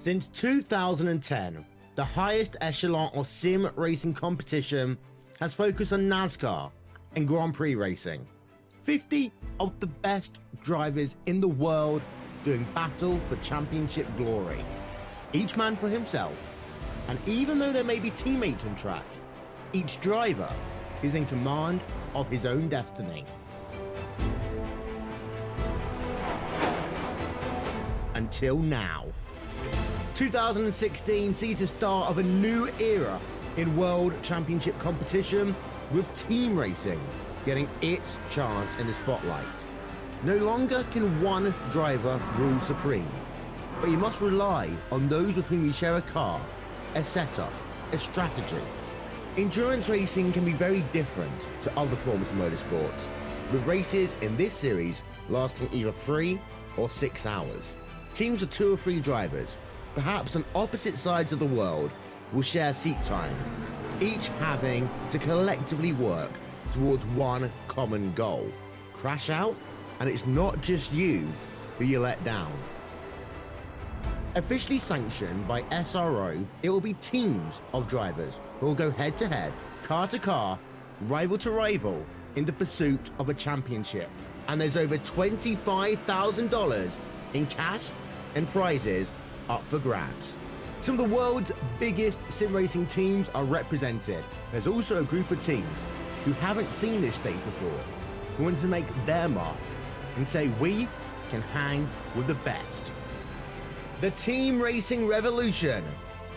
Since 2010, the highest echelon of sim racing competition has focused on NASCAR and Grand Prix racing. 50 of the best drivers in the world doing battle for championship glory. Each man for himself, and even though there may be teammates on track, each driver is in command of his own destiny. Until now. 2016 sees the start of a new era in World Championship competition, with team racing getting its chance in the spotlight. No longer can one driver rule supreme, but you must rely on those with whom you share a car, a setup, a strategy. Endurance racing can be very different to other forms of motorsports, with races in this series lasting either 3 or 6 hours. Teams of 2 or 3 drivers, perhaps on opposite sides of the world, will share seat time, each having to collectively work towards one common goal. Crash out, and it's not just you who you let down. Officially sanctioned by SRO, it will be teams of drivers who will go head to head, car to car, rival to rival in the pursuit of a championship. And there's over $25,000 in cash and prizes up for grabs. Some of the world's biggest sim racing teams are represented. There's also a group of teams who haven't seen this stage before, who want to make their mark and say we can hang with the best. The team racing revolution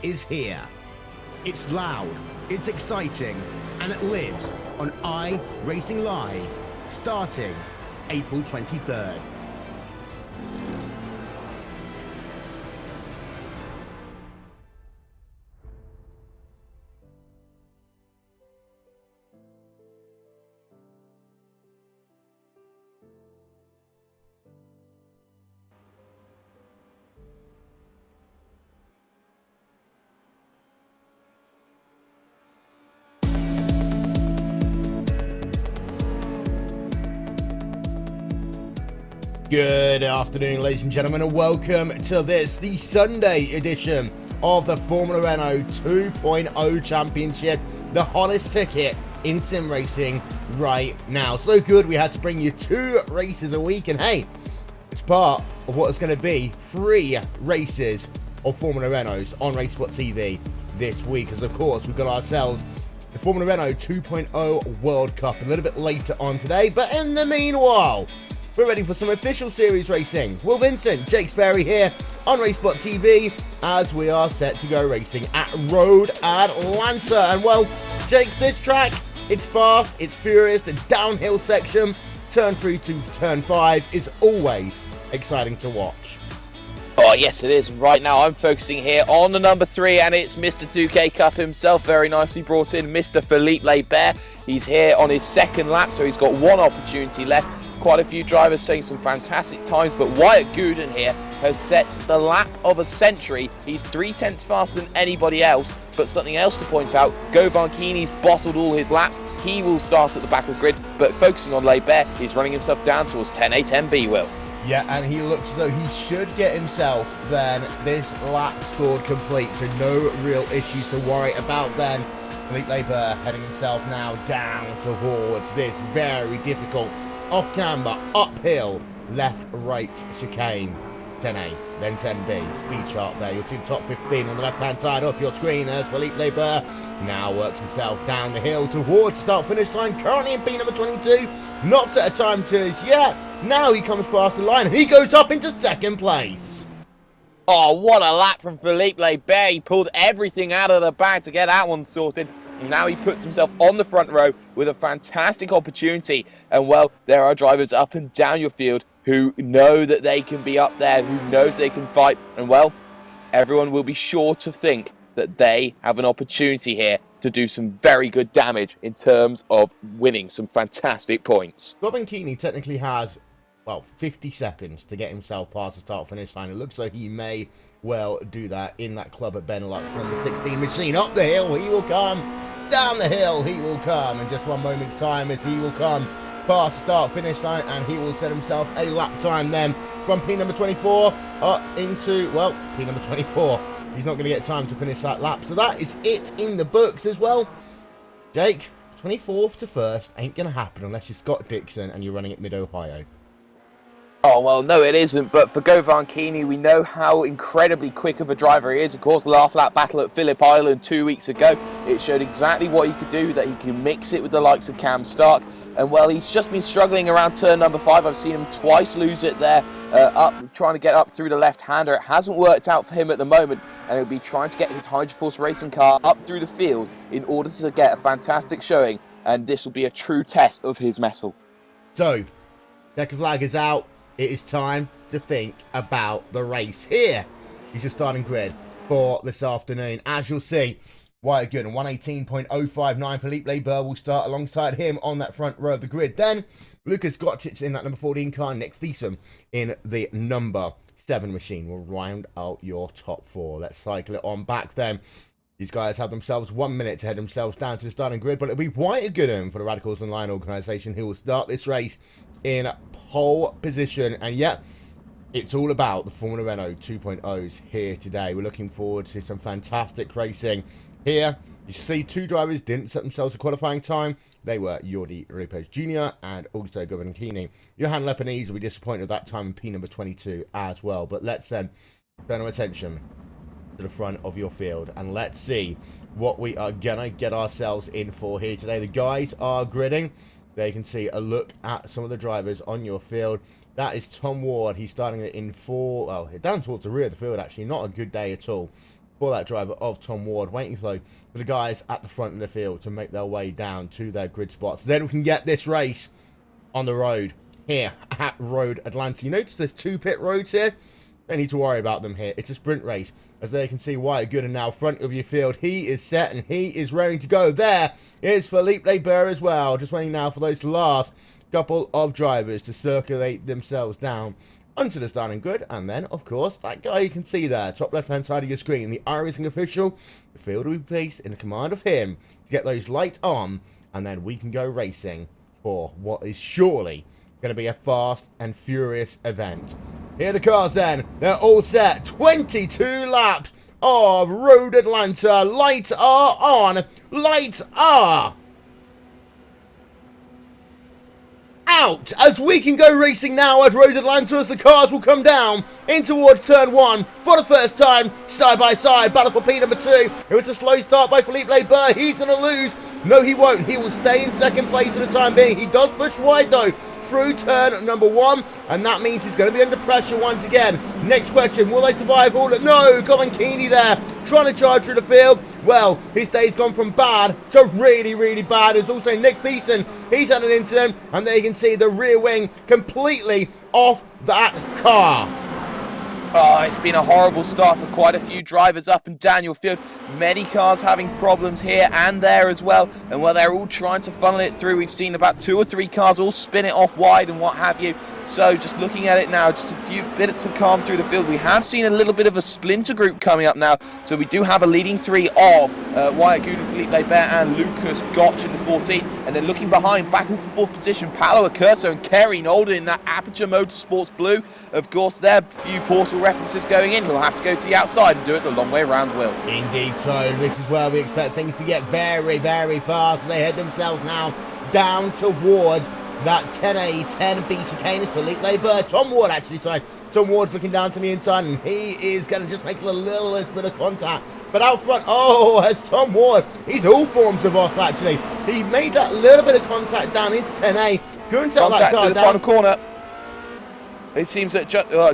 is here. It's loud, it's exciting, and it lives on iRacing Live, starting April 23rd. Good afternoon, ladies and gentlemen, and welcome to this, the Sunday edition of the Formula Renault 2.0 Championship, the hottest ticket in sim racing right now. So good, we had to bring you 2 races a week, and hey, it's part of what is going to be 3 races of Formula Renaults on Racesport TV this week, as of course we've got ourselves the Formula Renault 2.0 World Cup a little bit later on today. But in the meanwhile, we're ready for some official series racing. Will Vincent, Jake Sperry here on Racesport TV as we are set to go racing at Road Atlanta. And well, Jake, this track, it's fast, it's furious, the downhill section, turn 3 to turn 5 is always exciting to watch. Oh, yes, it is. Right now, I'm focusing here on the number 3, and it's Mr. 2K Cup himself. Very nicely brought in, Mr. Philippe Lebert. He's here on his 2nd lap, so he's got 1 opportunity left. Quite a few drivers saying some fantastic times, but Wyatt Gooden here has set the lap of a century. He's 3/10 faster than anybody else, but something else to point out, Govan Keeney's bottled all his laps. He will start at the back of the grid, but focusing on Lebert, he's running himself down towards 10A, 10B, Will. Yeah, and he looks as though he should get himself then this lap scored complete, so no real issues to worry about then. Philippe Lebert heading himself now down towards this very difficult off-camber, uphill, left-right chicane. 10A, then 10B, speed chart there. You'll see the top 15 on the left-hand side of your screen as Philippe Lebert now works himself down the hill towards start-finish line, currently in P number 22. Not set a time to this yet. Now he comes past the line and he goes up into 2nd place. Oh, what a lap from Philippe Lebert. He pulled everything out of the bag to get that one sorted. And now he puts himself on the front row with a fantastic opportunity. And well, there are drivers up and down your field who know that they can be up there, who knows they can fight. And well, everyone will be sure to think that they have an opportunity here to do some very good damage in terms of winning some fantastic points. Govan Keeney technically has, well, 50 seconds to get himself past the start-finish line. It looks like he may well do that in that club at Benelux. Number 16 machine up the hill, he will come. Down the hill he will come in just one moment's time as he will come past the start finish line, and he will set himself a lap time then from P number 24 up into, well, P number 24. He's not going to get time to finish that lap, so that is it in the books as well. Jake, 24th to 1st ain't going to happen unless you're Scott Dixon and you're running at Mid-Ohio. Oh, well, no, it isn't. But for Govan Keeney, we know how incredibly quick of a driver he is. Of course, the last lap battle at Phillip Island 2 weeks ago, it showed exactly what he could do, that he can mix it with the likes of Cam Stark. And, well, he's just been struggling around turn number 5. I've seen him twice lose it there, trying to get up through the left-hander. It hasn't worked out for him at the moment, and he'll be trying to get his Hydroforce racing car up through the field in order to get a fantastic showing. And this will be a true test of his mettle. So, checkered flag is out. It is time to think about the race. Here is your starting grid for this afternoon. As you'll see, Wyatt Good and 118.059. Philippe Leber will start alongside him on that front row of the grid. Then Lucas Gottich in that number 14 car. Nick Thiessen in the number 7 machine will round out your top 4. Let's cycle it on back then. These guys have themselves 1 minute to head themselves down to the starting grid, but it'll be Wyatt Gooden for the Radicals Online organisation who will start this race in pole position. And yet, it's all about the Formula Renault 2.0s here today. We're looking forward to some fantastic racing. Here, you see 2 drivers didn't set themselves a qualifying time. They were Jordi Lopez Jr. and also Govan Keeney. Johan Lepanese will be disappointed at that time in P number 22 as well. But let's then turn our attention to the front of your field and let's see what we are gonna get ourselves in for here today. The guys are gridding. There you can see a look at some of the drivers on your field. That is Tom Ward. He's starting it in down towards the rear of the field, actually. Not a good day at all for that driver of Tom Ward. Waiting though for the guys at the front of the field to make their way down to their grid spots. Then we can get this race on the road here at Road Atlanta. You notice there's 2 pit roads here? Don't need to worry about them here. It's a sprint race. As there you can see, Wyatt Gooden now front of your field. He is set and he is ready to go. There is Philippe Leber as well. Just waiting now for those last couple of drivers to circulate themselves down onto the starting grid. And then, of course, that guy you can see there, top left-hand side of your screen, the iRacing official. The field will be placed in the command of him to get those lights on. And then we can go racing for what is surely going to be a fast and furious event. Here are the cars then. They're all set. 22 laps of Road Atlanta. Lights are on. Lights are out. As we can go racing now at Road Atlanta as the cars will come down in towards turn 1 for the first time. Side by side. Battle for P number 2. It was a slow start by Philippe Leber. He's going to lose. No, he won't. He will stay in second place for the time being. He does push wide though through turn number 1, and that means he's going to be under pressure once again. Next question, will they survive all that? No, Govan Keeney there, trying to charge through the field. Well, his day's gone from bad to really, really bad. There's also Nick Thiessen. He's had an incident, and there you can see the rear wing completely off that car. Oh, it's been a horrible start for quite a few drivers up and down your field. Many cars having problems here and there as well. And while they're all trying to funnel it through, we've seen about 2 or 3 cars all spin it off wide and what have you. So just looking at it now, just a few bits of calm through the field. We have seen a little bit of a splinter group coming up now. So we do have a leading 3 of Wyatt Gooden, Philippe Leber and Lucas Gotch in the 14. And then looking behind, back in 4th position, Paolo Accurso and Kerry Nolden in that Aperture Motorsports blue. Of course, there are a few Portal references going in. He'll have to go to the outside and do it the long way around, Will. Indeed so. This is where we expect things to get very, very fast. They head themselves now down towards that 10A, 10B chicane. It's Philippe Leber. Tom Ward, actually, sorry. Tom Ward's looking down to me inside, and he is going to just make a little bit of contact. But out front, oh, as Tom Ward, he's all forms of us, actually. He made that little bit of contact down into 10A. Couldn't tell that guy to the down. final corner. It seems that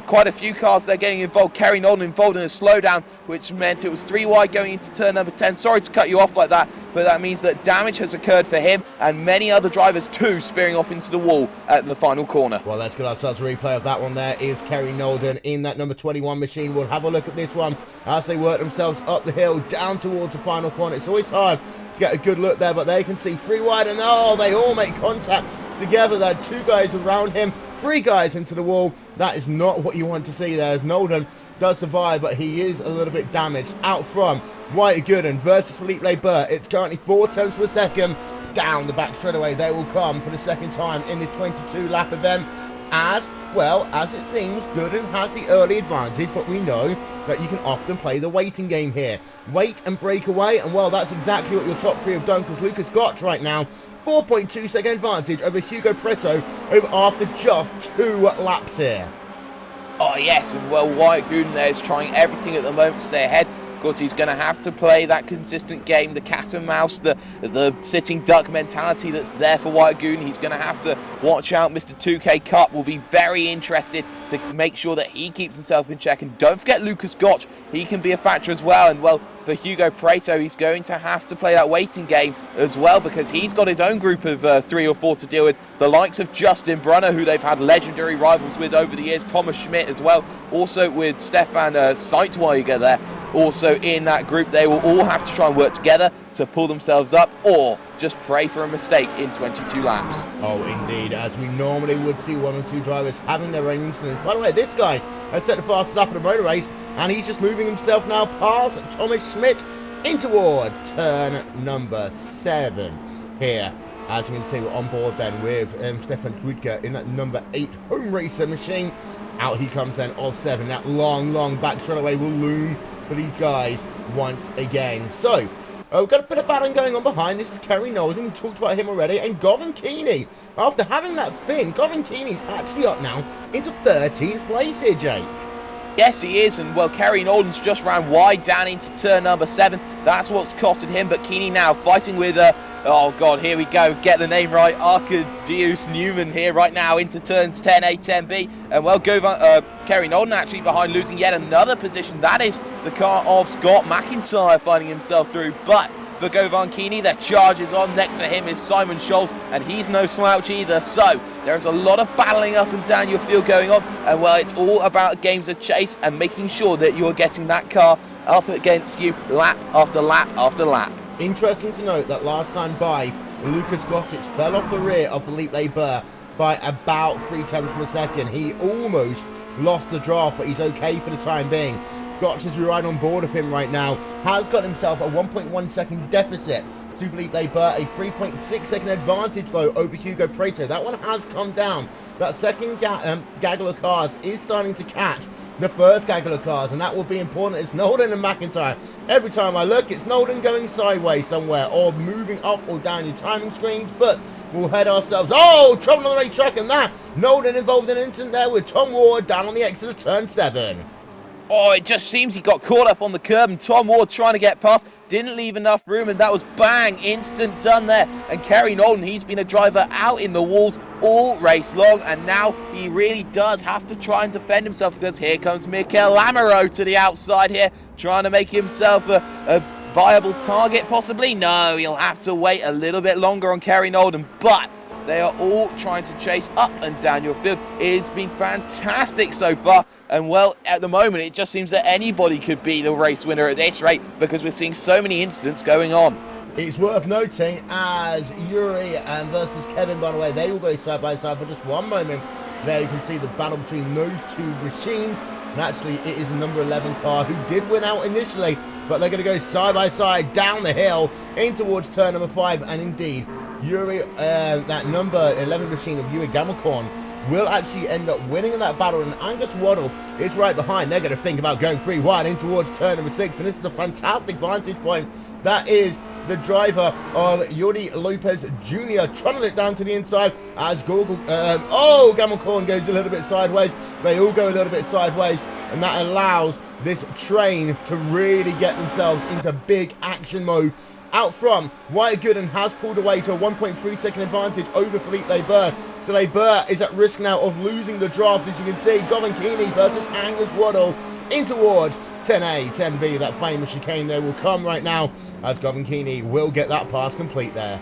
quite a few cars they're getting involved. Kerry Nolden involved in a slowdown, which meant it was 3 wide going into turn number 10. Sorry to cut you off like that, but that means that damage has occurred for him and many other drivers too, spearing off into the wall at the final corner. Well, let's get ourselves a replay of that one. There is Kerry Nolden in that number 21 machine. We'll have a look at this one as they work themselves up the hill down towards the final corner. It's always hard to get a good look there, but they can see 3 wide and oh, they all make contact together. There are 2 guys around him, 3 guys into the wall. That is not what you want to see there. Nolden does survive, but he is a little bit damaged. Out front, Wyatt Gooden versus Philippe Leber. It's currently 4 tenths per second down the back straightaway. They will come for the second time in this 22 lap event. As well as it seems, Gooden has the early advantage, but we know that you can often play the waiting game here. Wait and break away, and well, that's exactly what your top three have done, because Lucas got right now 4.2 second advantage over Hugo Preto after just 2 laps here. Oh yes, and well, Wyatt Gooden there is trying everything at the moment to stay ahead. Of course, he's going to have to play that consistent game, the cat and mouse, the sitting duck mentality that's there for Wyatt Gooden. He's going to have to watch out. Mr. 2K Cup will be very interested to make sure that he keeps himself in check. And don't forget Lucas Gotch, he can be a factor as well. And well, for Hugo Preto, he's going to have to play that waiting game as well, because he's got his own group of 3 or 4 to deal with. The likes of Justin Brunner, who they've had legendary rivals with over the years, Thomas Schmidt as well, also with Stefan Seitweiger there. Also in that group, they will all have to try and work together to pull themselves up, or just pray for a mistake in 22 laps. Oh, indeed, as we normally would see 1 or 2 drivers having their own incidents. By the way, this guy has set the fastest lap of the motor race, and he's just moving himself now past Thomas Schmidt in toward turn number 7 here. As you can see, we're on board then with Stefan Schwidger in that number 8 home racer machine. Out he comes then of 7. That long back straightaway will loom for these guys once again. So, we've got a bit of battling going on behind. This is Kerry Nolden. We've talked about him already. And Gavin Keeney. After having that spin, Gavin Keeney's actually up now into 13th place here, Jake. Yes, he is, and well, Kerry Nolden's just ran wide down into turn number 7. That's what's costed him, but Keeney now fighting with, oh God, here we go, get the name right, Arkadiusz Newman here right now into turns 10A, 10B, and well, Kerry Nolden actually behind, losing yet another position. That is the car of Scott McIntyre finding himself through, but for Govan Keeney, the charge is on. Next to him is Simon Scholes, and he's no slouch either. So there's a lot of battling up and down your field going on, and well, it's all about games of chase and making sure that you're getting that car up against you lap after lap after lap. Interesting to note that last time by, Lucas Gossett fell off the rear of Philippe Leber by about 0.3 of a second. He almost lost the draft, but he's okay for the time being. Gotch, as we ride on board of him right now, has got himself a 1.1 second deficit to Philippe Leber, a 3.6 second advantage though over Hugo Preto. That one has come down. That second gaggle of cars is starting to catch the first gaggle of cars, and that will be important. It's Nolden and McIntyre. Every time I look, it's Nolden going sideways somewhere or moving up or down your timing screens, but we'll head ourselves. Oh, trouble on the racetrack, and that Nolden involved in an incident there with Tom Ward down on the exit of turn 7. Oh, it just seems he got caught up on the curb, and Tom Ward trying to get past, didn't leave enough room, and that was bang, instant done there. And Kerry Nolden, he's been a driver out in the walls all race long, and now he really does have to try and defend himself, because here comes Mikel Lamoureux to the outside here, trying to make himself a viable target, possibly. No, he'll have to wait a little bit longer on Kerry Nolden, but they are all trying to chase up and down your field. It's been fantastic so far. And well, at the moment, it just seems that anybody could be the race winner at this rate, because we're seeing so many incidents going on. It's worth noting as Yuri versus Kevin, by the way, they will go side by side for just one moment. There you can see the battle between those two machines. And actually, it is the number 11 car who did win out initially, but they're going to go side by side down the hill in towards turn number 5. And indeed, Yuri, that number 11 machine of Yuri Gamelkorn, will actually end up winning in that battle, and Angus Waddle is right behind. They're going to think about going 3 wide in towards turn number 6, and this is a fantastic vantage point. That is the driver of Yuri Lopez Jr. trundling it down to the inside as Gamelkorn goes a little bit sideways. They all go a little bit sideways, and that allows this train to really get themselves into big action mode. Out front, Wyatt Gooden has pulled away to a 1.3 second advantage over Philippe Leber. So Leber is at risk now of losing the draft, as you can see. Gavin Keeney versus Angus Waddle in towards 10A, 10B. That famous chicane there will come right now as Gavin Keeney will get that pass complete there.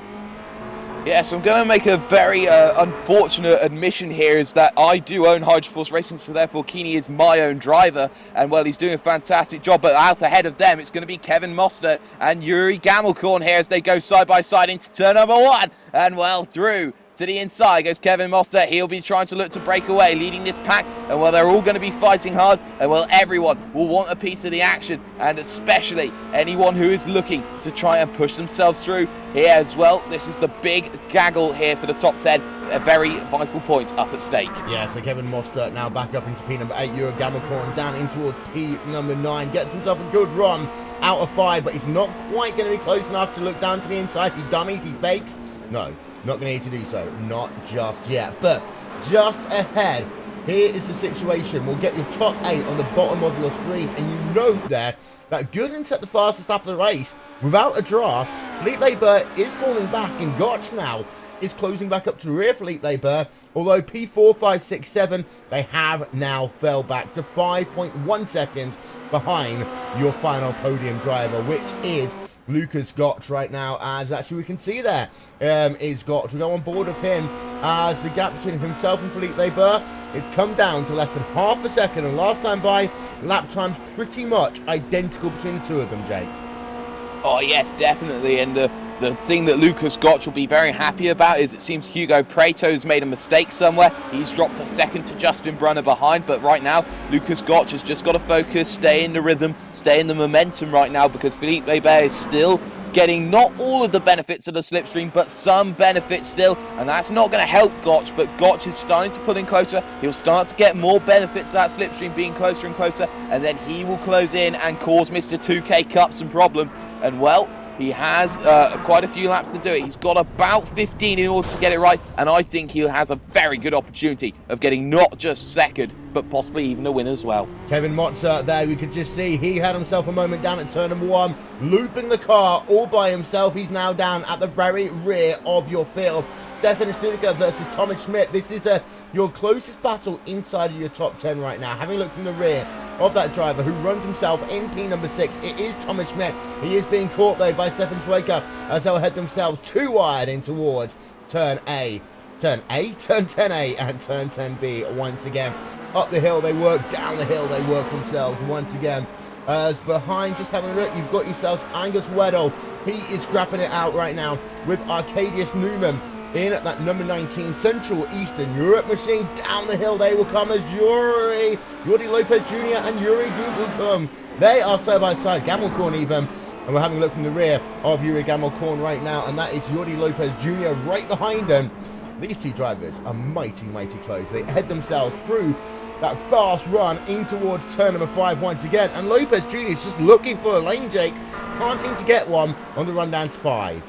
Yes, I'm going to make a very unfortunate admission here, is that I do own Hydroforce Racing, so therefore Keeney is my own driver, and well, he's doing a fantastic job, but out ahead of them, it's going to be Kevin Mostert and Yuri Gamelkorn here as they go side by side into turn number 1, and well, through to the inside goes Kevin Moster. He'll be trying to look to break away, leading this pack. And well, they're all going to be fighting hard. And well, everyone will want a piece of the action. And especially anyone who is looking to try and push themselves through here as well. This is the big gaggle here for the top 10. A very vital point up at stake. Yeah, so Kevin Moster now back up into P number 8. Euro Gamelkorn down in towards P number 9. Gets himself a good run out of 5, but he's not quite going to be close enough to look down to the inside. He dummies, he fakes. No, not going to need to do so. Not just yet. But just ahead, here is the situation. We'll get your top 8 on the bottom of your screen. And you know there that Gooden set the fastest lap of the race without a draw. Felipe Leber is falling back, and Gotch now is closing back up to the rear for Felipe Leber. Although P4, 5, 6, 7, they have now fell back to 5.1 seconds behind your final podium driver, which is Lucas Gotch right now. As actually we can see there is Gotch. We go on board of him as the gap between himself and Felipe Leber, it's come down to less than half a second, and last time by, lap times pretty much identical between the two of them, Jake. Oh yes, definitely. And the thing that Lucas Gotch will be very happy about is it seems Hugo Preto's made a mistake somewhere. He's dropped a second to Justin Brunner behind, but right now Lucas Gotch has just got to focus, stay in the rhythm, stay in the momentum right now, because Felipe Leber is still getting not all of the benefits of the slipstream, but some benefits still, and that's not going to help Gotch. But Gotch is starting to pull in closer. He'll start to get more benefits of that slipstream being closer and closer, and then he will close in and cause Mr. 2K Cup some problems. And well, he has quite a few laps to do it. He's got about 15 in order to get it right, and I think he has a very good opportunity of getting not just second, but possibly even a win as well. Kevin Motzer there, we could just see he had himself a moment down at turn number 1, looping the car all by himself. He's now down at the very rear of your field. Stefan Sunica versus Thomas Schmidt. This is your closest battle inside of your top 10 right now. Having looked from the rear of that driver who runs himself in P number 6, it is Thomas Schmidt. He is being caught though by Stefan Schwaker as they'll head themselves too wide in towards turn 10A and turn 10B once again. Up the hill they work, down the hill they work themselves once again. As behind, just having a look, you've got yourselves Angus Weddle. He is grappling it out right now with Arcadius Newman in at that number 19 Central Eastern Europe machine. Down the hill they will come as Jordi Lopez Jr. and Yuri Gugelkum. They are side by side, Gamelkorn even. And we're having a look from the rear of Yuri Gamelkorn right now, and that is Jordi Lopez Jr. right behind them. These two drivers are mighty, mighty close. They head themselves through that fast run in towards turn number 5 once again. And Lopez Jr. is just looking for a lane, Jake. Can't seem to get one on the run down to 5.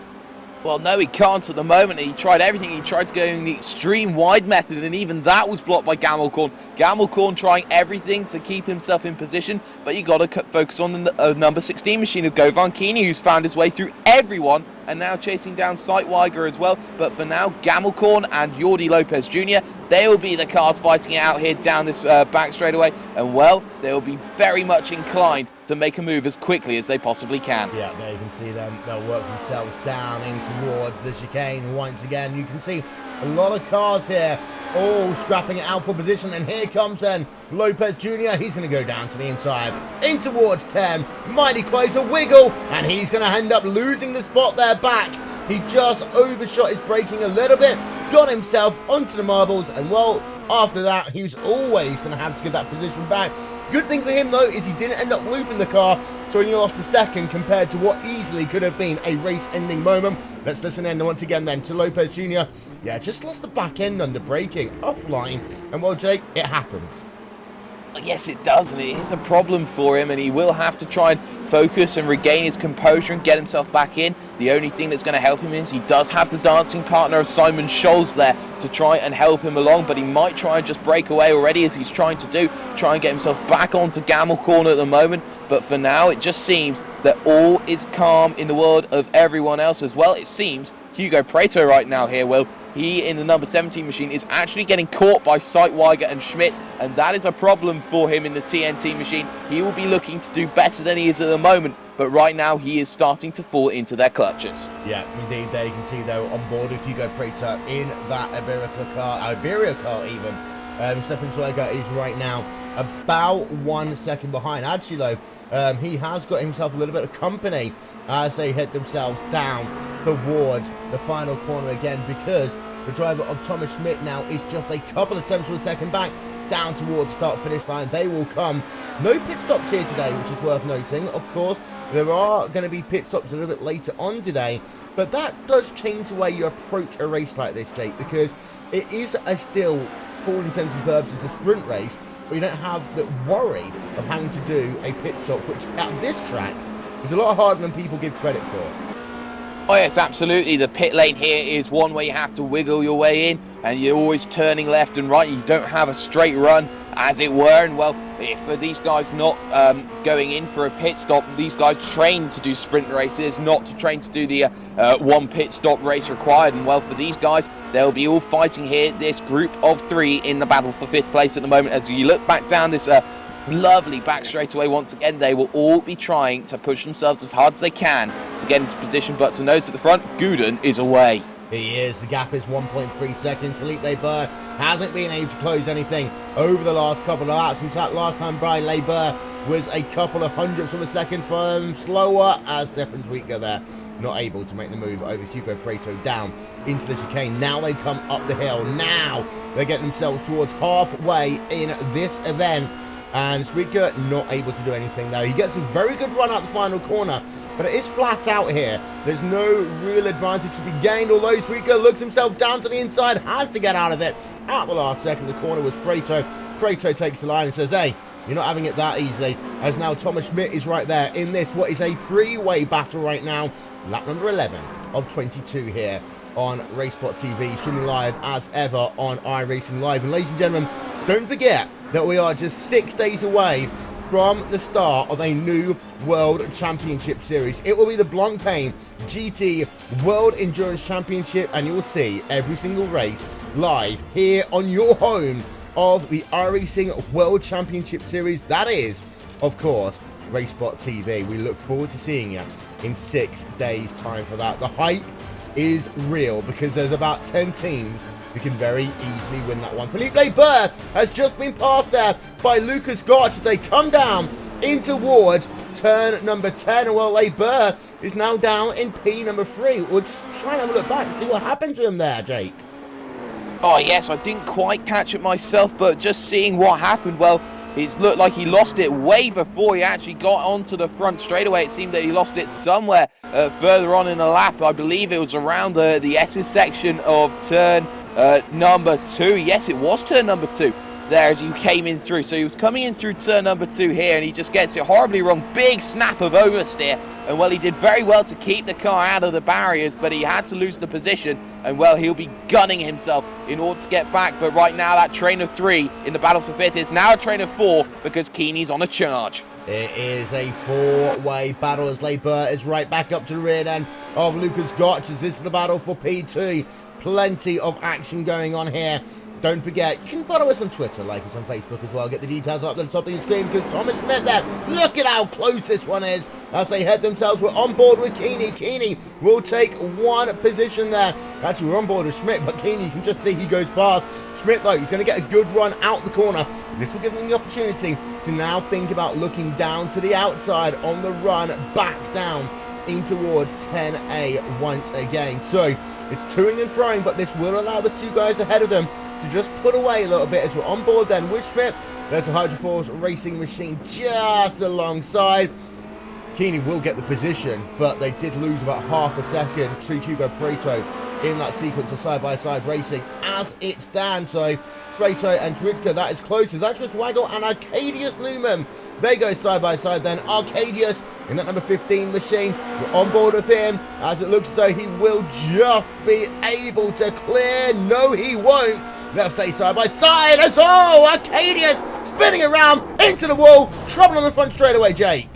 Well, no, he can't at the moment. He tried everything. He tried to go in the extreme wide method, and even that was blocked by Gamelkorn. Gamelkorn trying everything to keep himself in position, but you got to focus on the number 16 machine of Govan Keeney, who's found his way through everyone and now chasing down Sightweiger as well. But for now, Gamelkorn and Jordi Lopez Jr., they will be the cars fighting it out here down this back straightaway, and well, they will be very much inclined to make a move as quickly as they possibly can. Yeah, there you can see them. They'll work themselves down in towards the chicane once again. You can see a lot of cars here all scrapping it out for position, and here comes then Lopez Jr. He's going to go down to the inside in towards 10. Mighty close, a wiggle, and he's going to end up losing the spot there back. He just overshot his braking a little bit, got himself onto the marbles, and well, after that, he was always going to have to get that position back. Good thing for him, though, is he didn't end up looping the car, so he lost a second compared to what easily could have been a race-ending moment. Let's listen in once again then to Lopez Jr. Yeah, just lost the back end under braking, offline, and well, Jake, it happens. Yes, it does, and it is a problem for him, and he will have to try and focus and regain his composure and get himself back in. The only thing that's going to help him is he does have the dancing partner of Simon Scholes there to try and help him along, but he might try and just break away already, as he's trying to do, try and get himself back onto Gamelkorn at the moment. But for now, it just seems that all is calm in the world of everyone else as well. It seems Hugo Preto right now here, Will, he in the number 17 machine is actually getting caught by Sightweiger and Schmidt, and that is a problem for him in the TNT machine. He will be looking to do better than he is at the moment, but right now he is starting to fall into their clutches. Yeah, indeed. There you can see, though, on board with Hugo Preto in that Iberia car even. Stefan Schwager is right now about 1 second behind. Actually, though, he has got himself a little bit of company as they head themselves down towards the final corner again, because The driver of Thomas Schmidt now is just a couple attempts for a second back down towards the start-finish line. They will come. No pit stops here today, which is worth noting. Of course, there are going to be pit stops a little bit later on today, but that does change the way you approach a race like this, Jake, because it is a still, for all intents and purposes, a sprint race, but you don't have the worry of having to do a pit stop, which at this track is a lot harder than people give credit for. Oh yes, absolutely. The pit lane here is one where you have to wiggle your way in, and you're always turning left and right. You don't have a straight run, as it were. And well, if for these guys not going in for a pit stop, these guys train to do sprint races, not to train to do the one pit stop race required. And well, for these guys, they'll be all fighting here, this group of 3 in the battle for 5th place at the moment. As you look back down this lovely back straightaway, once again, they will all be trying to push themselves as hard as they can to get into position, but to nose at the front, Gudon is away. He is. The gap is 1.3 seconds. Felipe Leber hasn't been able to close anything over the last couple of laps. In fact, last time Brian Leber was a couple of hundredths of a second slower, as Stefan Sweetger there not able to make the move over Hugo Preto down into the chicane. Now they come up the hill. Now they get themselves towards halfway in this event. And Sweetger not able to do anything though. He gets a very good run out the final corner, but it is flat out here. There's no real advantage to be gained, although Sweetger looks himself down to the inside, has to get out of it. Out the last second, the corner was Preto. Preto takes the line and says, hey, you're not having it that easily, as now Thomas Schmidt is right there in this, what is a three-way battle right now. Lap number 11 of 22 here on RaceSpot TV, streaming live as ever on iRacing Live. And ladies and gentlemen, don't forget that we are just 6 days away from the start of a new World Championship Series. It will be the Blancpain GT World Endurance Championship, and you will see every single race live here on your home of the iRacing World Championship Series. That is, of course, RaceSpot TV. We look forward to seeing you in 6 days' time for that. The hype is real because there's about 10 teams who can very easily win that one. Felipe Leber has just been passed there by Lucas Gotch as they come down in towards turn number 10. Well, Leber is now down in P number 3. We're just trying to have a look back and see what happened to him there, Jake. Oh yes, I didn't quite catch it myself, but just seeing what happened, well, it looked like he lost it way before he actually got onto the front straightaway. It seemed that he lost it somewhere further on in the lap. I believe it was around the S's section of turn number 2. Yes, it was turn number 2 there as he came in through. So he was coming in through turn number 2 here, and he just gets it horribly wrong. Big snap of oversteer, and well, he did very well to keep the car out of the barriers, but he had to lose the position, and well, he'll be gunning himself in order to get back. But right now, that train of 3 in the battle for 5th is now a train of 4 because Keeney's on a charge. It is a 4-way battle as Leber is right back up to the rear end of Lucas Gotch, as this is the battle for P2. Plenty of action going on here. Don't forget, you can follow us on Twitter, like us on Facebook as well. Get the details up at the top of the screen because Thomas Smith there. Look at how close this one is as they head themselves. We're on board with Keeney. Keeney will take 1 position there. Actually, we're on board with Schmidt, but Keeney, you can just see he goes past. Schmidt, though, he's going to get a good run out the corner. This will give them the opportunity to now think about looking down to the outside on the run back down in towards 10A once again. So it's toing and froing, but this will allow the 2 guys ahead of them to just put away a little bit as we're on board then with Schmidt. There's a Hydroforce racing machine just alongside. Keeney will get the position, but they did lose about half a second to Hugo Preto in that sequence of side-by-side racing as it stands. So Preto and Twitker, that is close. It's actually Swaggle and Arcadius Newman. They go side-by-side then. Arcadius in that number 15 machine. We're on board with him as it looks as though he will just be able to clear. No, he won't. They'll stay side-by-side as Arcadius spinning around into the wall. Trouble on the front straightaway, Jake.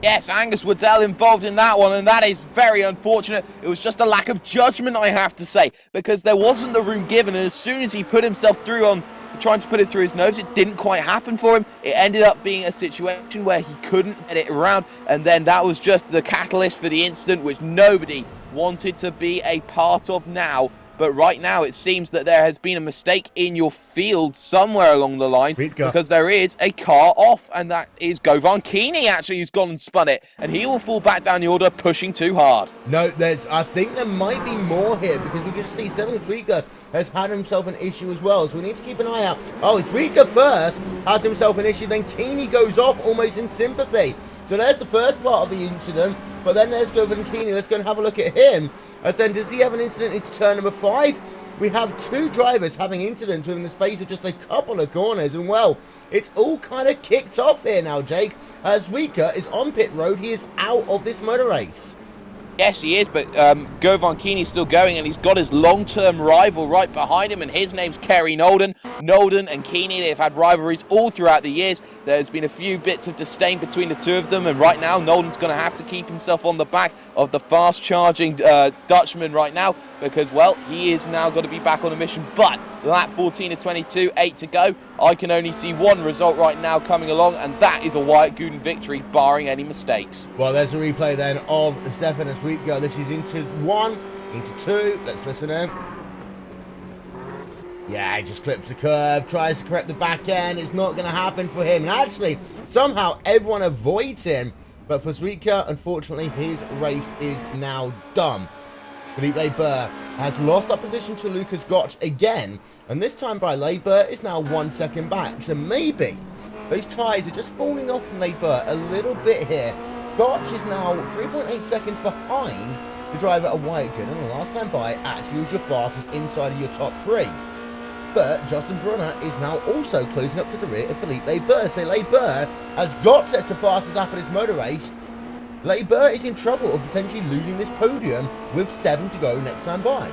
Yes, Angus Waddell involved in that one, and that is very unfortunate. It was just a lack of judgment, I have to say, because there wasn't the room given, and as soon as he put himself through on trying to put it through his nose, it didn't quite happen for him. It ended up being a situation where he couldn't get it around, and then that was just the catalyst for the incident, which nobody wanted to be a part of now but right now it seems that there has been a mistake in your field somewhere along the lines, because there is a car off, and that is Govan Keeney actually, who's gone and spun it, and he will fall back down the order, pushing too hard. No, I think there might be more here, because we can see 7th Rika has had himself an issue as well, so we need to keep an eye out. Oh, it's Rika first, has himself an issue, then Keeney goes off almost in sympathy. So there's the first part of the incident, but then there's Govan Keeney. Let's go and have a look at him. As then, does he have an incident into turn number 5? We have 2 drivers having incidents within the space of just a couple of corners, and well, it's all kind of kicked off here now, Jake. As Rika is on pit road, he is out of this motor race. Yes, he is, but Govan Keeney's still going, and he's got his long-term rival right behind him, and his name's Kerry Nolden. Nolden and Keeney, they've had rivalries all throughout the years. There's been a few bits of disdain between the two of them, and right now Nolden's going to have to keep himself on the back of the fast-charging Dutchman right now, because, well, he is now going to be back on a mission. But lap 14 of 22, 8 to go. I can only see one result right now coming along, and that is a Wyatt Gooden victory, barring any mistakes. Well, there's a replay then of Stefan Sweetgo. This is into 1, into 2. Let's listen in. Yeah, he just clips the curb, tries to correct the back end. It's not going to happen for him. And actually, somehow everyone avoids him. But for Sweetker, unfortunately, his race is now done. Philippe Leibert has lost that position to Lucas Gotch again. And this time by Leibert is now 1 second back. So maybe those tyres are just falling off from Leibert a little bit here. Gotch is now 3.8 seconds behind the driver at Wyatt Gooden. And the last time by actually was your fastest inside of your top 3. But Justin Brunner is now also closing up to the rear of Philippe Leibert. So Leibert has got set to fastest lap in his motor race. Leibert is in trouble of potentially losing this podium with 7 to go next time by.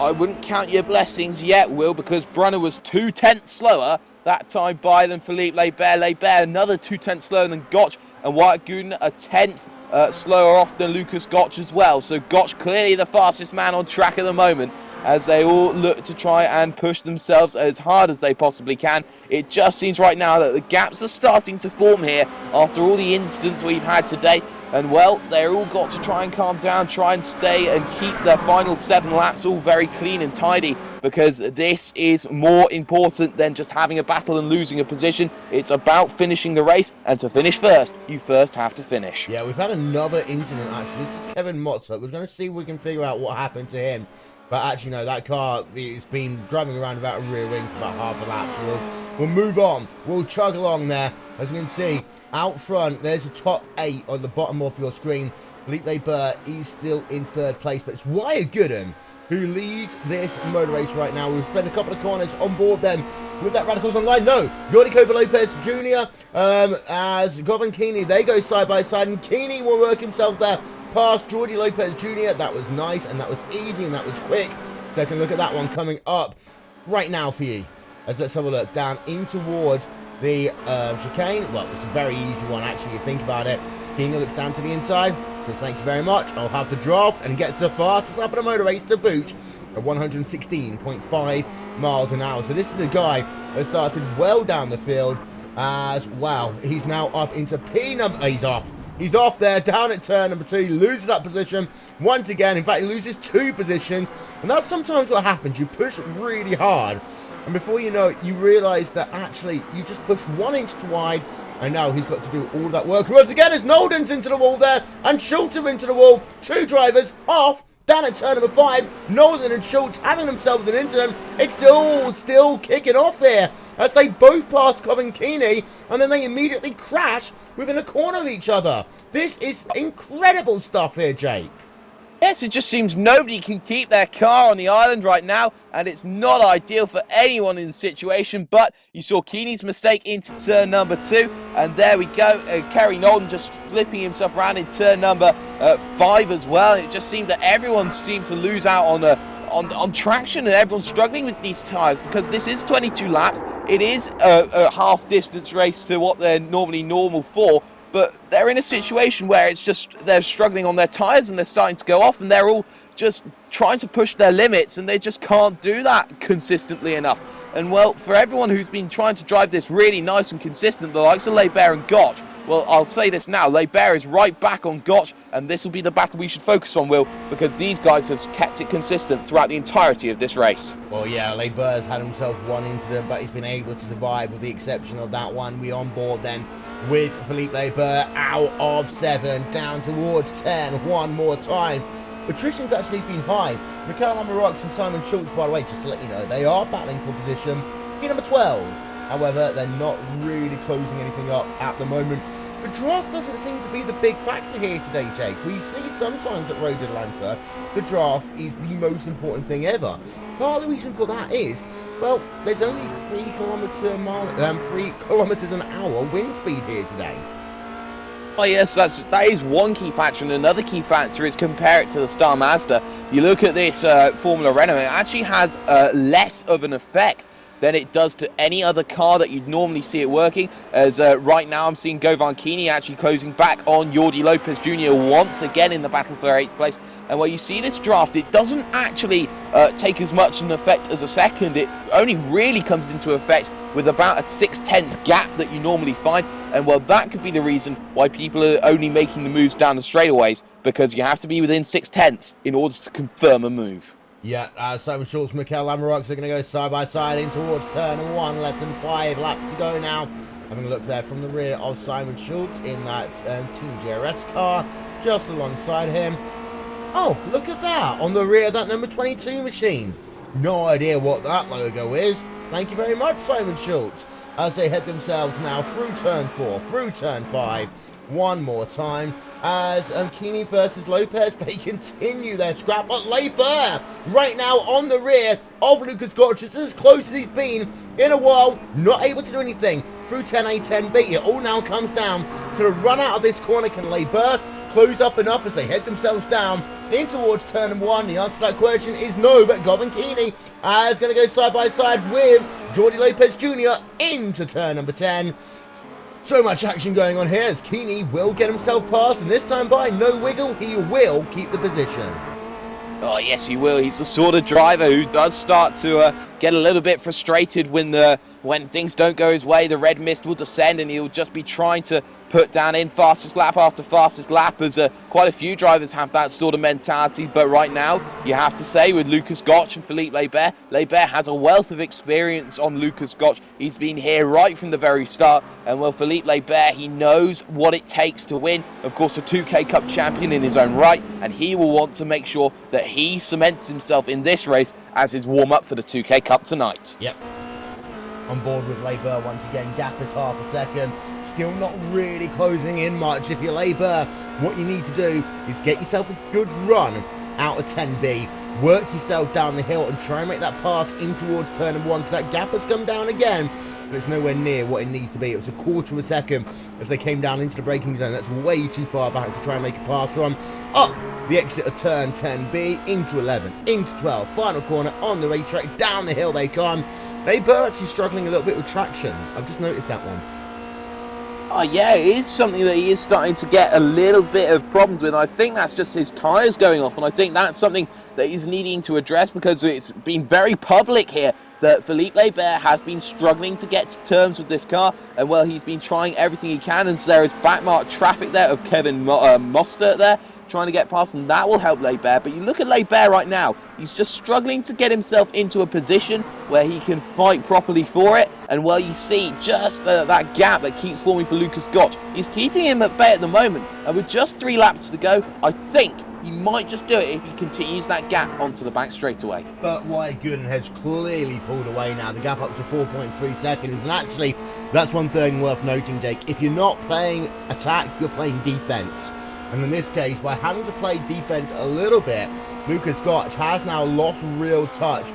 I wouldn't count your blessings yet, Will, because Brunner was 2/10 slower that time by than Philippe Leibert. Leibert another 2/10 slower than Gotch, and Wyatt Gooden a 10th slower off than Lucas Gotch as well. So Gotch clearly the fastest man on track at the moment, as they all look to try and push themselves as hard as they possibly can. It just seems right now that the gaps are starting to form here after all the incidents we've had today. And, well, they're all got to try and calm down, try and stay and keep their final 7 laps all very clean and tidy, because this is more important than just having a battle and losing a position. It's about finishing the race, and to finish first, you first have to finish. Yeah, we've had another incident, actually. This is Kevin Motzer. We're going to see if we can figure out what happened to him. But actually, no, that car has been driving around without a rear wing for about half a lap. So we'll move on. We'll chug along there. As you can see, out front, there's a top 8 on the bottom of your screen. Philippe Leibert is still in 3rd place. But it's Wyatt Gooden who leads this motor race right now. We've spent a couple of corners on board then with that Radicals Online. No, Jordi Copa Lopez Jr. As Govan Keeney, they go side by side. And Keeney will work himself there past Jordi Lopez Jr. That was nice, and that was easy, and that was quick. Take a look at that one coming up right now for you. As let's have a look down in towards the chicane. Well, it's a very easy one, actually, if you think about it. Keeney looks down to the inside, says thank you very much, I'll have the draft, and gets the fastest lap of the motor race to boot at 116.5 miles an hour. So this is the guy that started well down the field, as, wow, he's now up into P number, he's off. He's off there, down at turn number 2, loses that position once again. In fact, he loses 2 positions, and that's sometimes what happens. You push really hard, and before you know it, you realise that actually you just push 1 inch too wide, and now he's got to do all that work. Once again, as Nolden's into the wall there, and Schultz into the wall. 2 drivers off, down at turn number 5. Nolden and Schultz having themselves an incident. It's still kicking off here, as they both pass Govan Keeney, and then they immediately crash within a corner of each other. This is incredible stuff here, Jake. Yes, it just seems nobody can keep their car on the island right now, and it's not ideal for anyone in the situation. But you saw Keeney's mistake into turn number 2, and there we go. Kerry Nolden just flipping himself around in turn number 5 as well. It just seemed that everyone seemed to lose out on traction, and everyone's struggling with these tyres, because this is 22 laps. It is a half distance race to what they're normally normal for, but they're in a situation where it's just they're struggling on their tyres, and they're starting to go off, and they're all just trying to push their limits, and they just can't do that consistently enough. And well, for everyone who's been trying to drive this really nice and consistent, the likes of Leibert and Gotch, well, I'll say this now, Leibert is right back on Gotch, and this will be the battle we should focus on, Will, because these guys have kept it consistent throughout the entirety of this race. Well, yeah, Leibert has had himself one incident, but he's been able to survive with the exception of that one. We on board then with Philippe Leibert out of 7, down towards 10, one more time. Attrition's actually been high. Michael Amarok and Simon Schultz, by the way, just to let you know, they are battling for position in number 12. However, they're not really closing anything up at the moment. The draft doesn't seem to be the big factor here today, Jake. We see sometimes at Road Atlanta, the draft is the most important thing ever. Part of the reason for that is, well, there's only 3 kilometers an hour wind speed here today. Oh yes, that is one key factor, and another key factor is compare it to the Star Mazda. You look at this Formula Renault, it actually has less of an effect than it does to any other car that you'd normally see it working, as right now I'm seeing Govan Kini actually closing back on Jordi Lopez Jr. once again in the battle for 8th place. And where you see this draft, it doesn't actually take as much an effect as a second. It only really comes into effect with about a 6/10 gap that you normally find. And well, that could be the reason why people are only making the moves down the straightaways, because you have to be within 6/10 in order to confirm a move. Yeah, Simon Schultz and Mikel Lamarox are going to go side by side in towards turn 1, less than 5 laps to go now. Having a look there from the rear of Simon Schultz in that Team GRS car, just alongside him. Oh, look at that, on the rear of that number 22 machine. No idea what that logo is. Thank you very much, Simon Schultz. As they head themselves now through turn 4, through turn 5, one more time. As Kini versus Lopez, they continue their scrap. But Leibert, right now on the rear of Lucas Gotch, is as close as he's been in a while. Not able to do anything through 10A, 10B. It all now comes down to the run out of this corner. Can Leibert close up enough as they head themselves down in towards turn 1? The answer to that question is no, but Govan Kini is going to go side by side with Jordi Lopez Jr. into turn number 10. So much action going on here as Kini will get himself past, and this time by no wiggle, he will keep the position. Oh yes, he will. He's the sort of driver who does start to get a little bit frustrated when things don't go his way. The red mist will descend and he'll just be trying to put down in fastest lap after fastest lap, as quite a few drivers have that sort of mentality. But right now, you have to say, with Lucas Gotch and Philippe Leibert, Leibert has a wealth of experience on Lucas Gotch. He's been here right from the very start, and well, Philippe Leibert, he knows what it takes to win. Of course, a 2K Cup champion in his own right, and he will want to make sure that he cements himself in this race as his warm-up for the 2K Cup tonight. Yep. On board with Leibert once again, gap is half a second. Still not really closing in much. If you're Leibert, what you need to do is get yourself a good run out of 10B, work yourself down the hill and try and make that pass in towards turn 1, because that gap has come down again, but it's nowhere near what it needs to be. It was a quarter of a second as they came down into the braking zone. That's way too far back to try and make a pass from. Up the exit of turn 10B, into 11, into 12, final corner on the racetrack, down the hill they come. Leibert actually struggling a little bit with traction. I've just noticed that one. Oh yeah, it is something that he is starting to get a little bit of problems with. I think that's just his tyres going off, and I think that's something that he's needing to address, because it's been very public here that Philippe Leibert has been struggling to get to terms with this car, and well, he's been trying everything he can, and so there is backmarked traffic there of Kevin Mostert there, trying to get past, and that will help Leibert. But you look at Leibert right now, he's just struggling to get himself into a position where he can fight properly for it. And well, you see just that gap that keeps forming for Lucas Gotch. He's keeping him at bay at the moment, and with just 3 laps to go, I think he might just do it if he continues that gap onto the back straightaway. But Wyatt Gooden has clearly pulled away now, the gap up to 4.3 seconds. And actually, that's one thing worth noting, Jake. If you're not playing attack, you're playing defense. And in this case, by having to play defense a little bit, Lucas Gotch has now lost real touch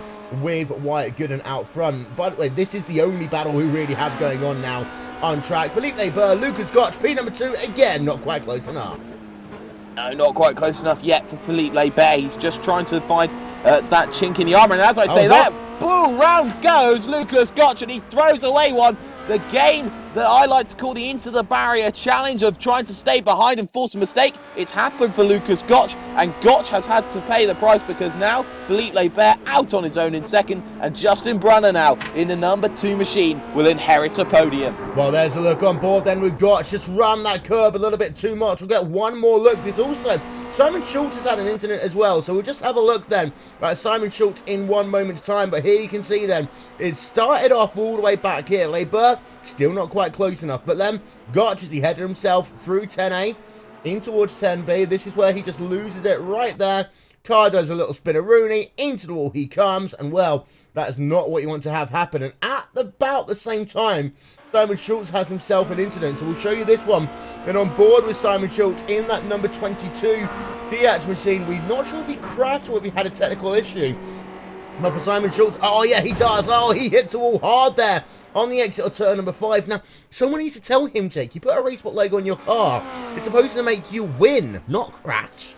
with Wyatt Gooden out front. By the way, this is the only battle we really have going on now on track. Philippe Leibert, Lucas Gotch, P number 2, again, not quite close enough. No, not quite close enough yet for Philippe Leibert. He's just trying to find that chink in the armour. And as I say that, boom, round goes Lucas Gotch, and he throws away one. The game that I like to call the into the barrier challenge of trying to stay behind and force a mistake. It's happened for Lucas Gotch, and Gotch has had to pay the price because now Philippe Lebert out on his own in second, and Justin Brunner now in the number 2 machine will inherit a podium. Well, there's a look on board then with Gotch. Just run that curb a little bit too much. We'll get one more look. Because also Simon Schultz has had an incident as well, so we'll just have a look then. Right, Simon Schultz in one moment's time, but here you can see then it started off all the way back here. Lebert still not quite close enough, but then Gotch, as he headed himself through 10A in towards 10B. This is where he just loses it right there. Car does a little spinneroonie, into the wall he comes, and well, that is not what you want to have happen. And at about the same time, Simon Schultz has himself an incident, so we'll show you this one. And on board with Simon Schultz in that number 22 DH machine, we're not sure if he crashed or if he had a technical issue. But for Simon Schultz, oh yeah, he does. Oh, he hits the wall hard there on the exit of turn number 5. Now, someone needs to tell him, Jake, you put a Racebot logo on your car, it's supposed to make you win, not crash.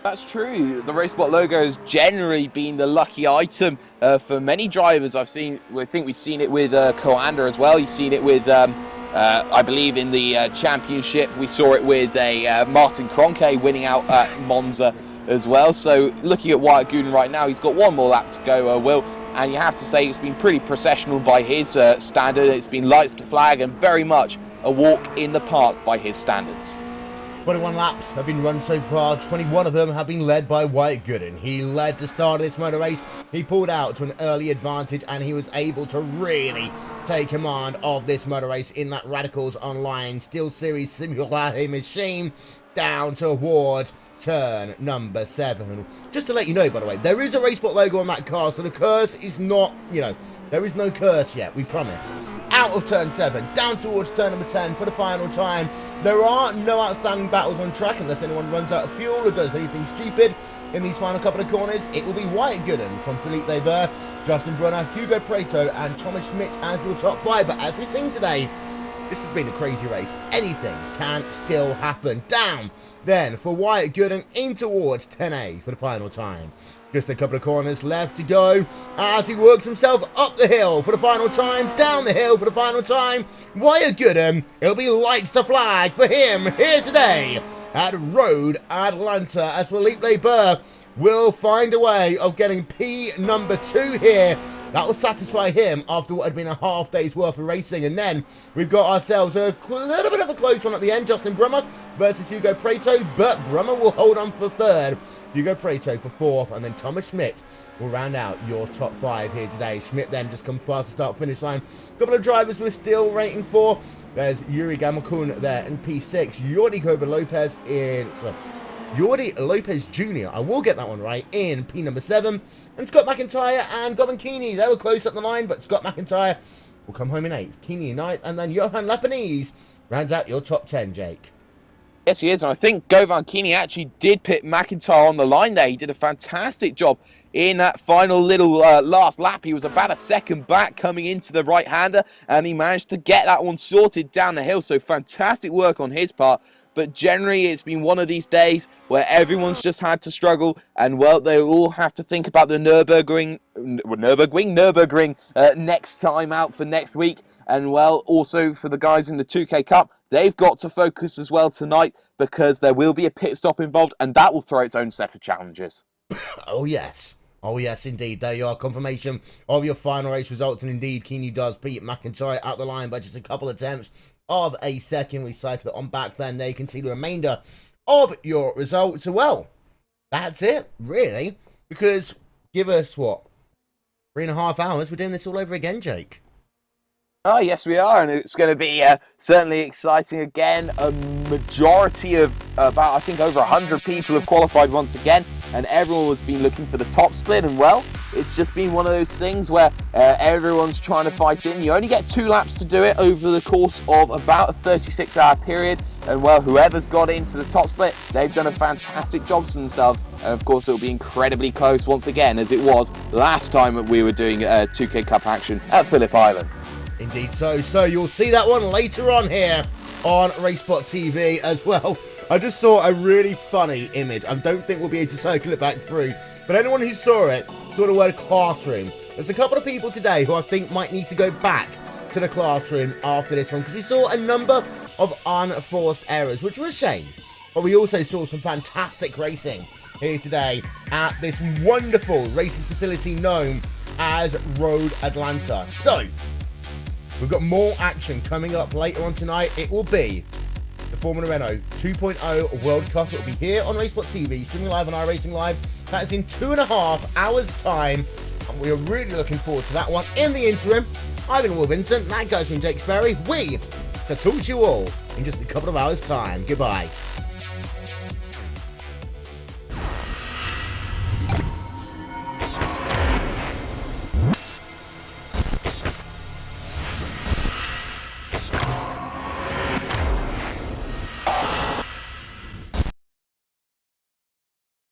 That's true. The Racebot logo has generally been the lucky item for many drivers. I think we've seen it with Coanda as well. You've seen it with, I believe, in the championship. We saw it with a Martin Kroenke winning out at Monza as well. So looking at Wyatt Gooden right now, he's got one more lap to go, Will. And you have to say it's been pretty processional by his standard. It's been lights to flag and very much a walk in the park by his standards. 21 laps have been run so far. 21 of them have been led by Wyatt Gooden. He led the start of this motor race. He pulled out to an early advantage, and he was able to really take command of this motor race in that Radicals Online Steel Series Simulator machine down toward turn number 7. Just to let you know, by the way, there is a Racebot logo on that car, so the curse is not, there is no curse yet, we promise. Out of turn 7, down towards turn number 10 for the final time. There are no outstanding battles on track unless anyone runs out of fuel or does anything stupid. In these final couple of corners, it will be Wyatt Gooden from Philippe Lebert, Justin Brunner, Hugo Preto, and Thomas Schmidt as your top 5. But as we've seen today, this has been a crazy race. Anything can still happen. Down then for Wyatt Gooden in towards 10A for the final time. Just a couple of corners left to go as he works himself up the hill for the final time, down the hill for the final time. Wyatt Gooden, it'll be lights to flag for him here today at Road Atlanta as Philippe Lebert will find a way of getting P number 2 here. That will satisfy him after what had been a half day's worth of racing. And then we've got ourselves a little bit of a close one at the end. Justin Brummer versus Hugo Preto, but Brummer will hold on for 3rd. Hugo Preto for 4th, and then Thomas Schmidt will round out your top 5 here today. Schmidt then just comes past the start-finish line. A couple of drivers we're still rating for. There's Yuri Gamakun there in P6. Jordi Lopez in... Jordi Lopez Jr., I will get that one right, in P number 7. And Scott McIntyre and Gavin Keeney, they were close at the line, but Scott McIntyre will come home in 8th. Keeney in 9th, and then Johan Lapanese rounds out your top 10, Jake. Yes, he is, and I think Govan Keeney actually did pit McIntyre on the line there. He did a fantastic job in that final little last lap. He was about a second back coming into the right-hander, and he managed to get that one sorted down the hill, so fantastic work on his part. But generally, it's been one of these days where everyone's just had to struggle, and well, they all have to think about the Nürburgring next time out for next week. And well, also for the guys in the 2K Cup, they've got to focus as well tonight because there will be a pit stop involved, and that will throw its own set of challenges. Oh yes, indeed. There you are, confirmation of your final race results, and indeed, Keeney does beat McIntyre out the line by just a couple attempts of a second. We cycle it on back then. There you can see the remainder of your results. So, well, that's it, really, because give us, what, 3.5 hours, we're doing this all over again, Jake. Oh, yes, we are, and it's going to be certainly exciting again. A majority of about, I think, over 100 people have qualified once again, and everyone has been looking for the top split, and well, it's just been one of those things where everyone's trying to fight in. You only get 2 laps to do it over the course of about a 36-hour period, and well, whoever's got into the top split, they've done a fantastic job for themselves, and of course it'll be incredibly close once again, as it was last time that we were doing 2K Cup action at Phillip Island. Indeed so you'll see that one later on here on Racebot TV as well. I just saw a really funny image. I don't think we'll be able to cycle it back through, but anyone who saw it saw the word classroom. There's a couple of people today who I think might need to go back to the classroom after this one because we saw a number of unforced errors, which were a shame. But we also saw some fantastic racing here today at this wonderful racing facility known as Road Atlanta. So, we've got more action coming up later on tonight. It will be the Formula Renault 2.0 World Cup. It will be here on Racebot TV, streaming live on iRacing Live. That is in 2.5 hours' time, and we are really looking forward to that one. In the interim, I've been Will Vincent, that guy's been Jake Sperry. We to talk to you all in just a couple of hours' time. Goodbye.